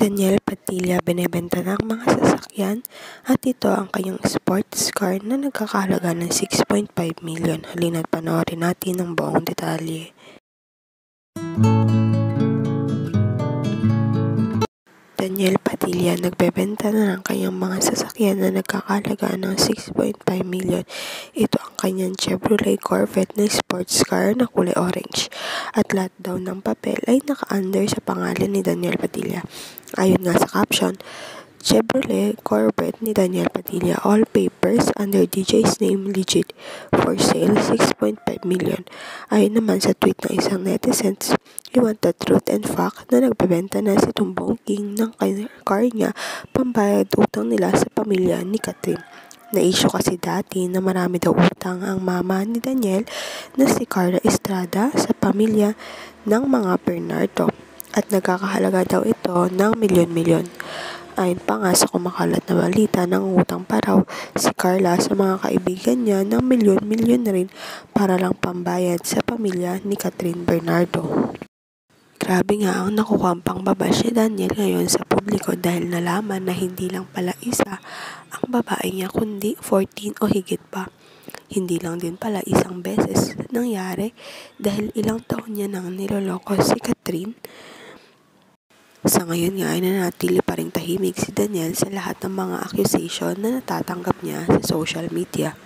Daniel Padilla binebenta ng mga sasakyan at ito ang kanyang sports car na nagkakahalaga ng 6.5 million. Halina't panoorin natin ang buong detalye. Daniel Padilla nagbebenta na ng kanyang mga sasakyan na nagkakahalaga ng 6.5 million. Ito ang kanyang Chevrolet Corvette na sports car na kulay orange. At lahat daw ng papel ay naka-under sa pangalan ni Daniel Padilla. Ayon nga sa caption, Chevrolet Corvette ni Daniel Padilla, all papers under DJ's name legit, for sale 6.5 million. Ayon naman sa tweet ng isang netizens, he want the truth and fact na nagbebenta na si Tumbong King ng car niya pambayad utang nila sa pamilya ni Catherine. Na-issue kasi dati na marami daw utang ang mama ni Daniel na si Carla Estrada sa pamilya ng mga Bernardo at nagkakahalaga daw ito ng milyon-milyon. Ayon pa nga sa kumakalat na balita, nangungutang pa raw si Carla sa mga kaibigan niya ng milyon-milyon na rin para lang pambayad sa pamilya ni Catherine Bernardo. Grabe nga ang nakukuhang pangbabash ni Daniel ngayon sa publiko dahil nalaman na hindi lang pala isa ang babae niya kundi 14 o higit pa. Hindi lang din pala isang beses nangyari dahil ilang taon niya nang niloloko si Catherine. Sa ngayon nga ay nanatili pa ring tahimik si Daniel sa lahat ng mga accusation na natatanggap niya sa social media.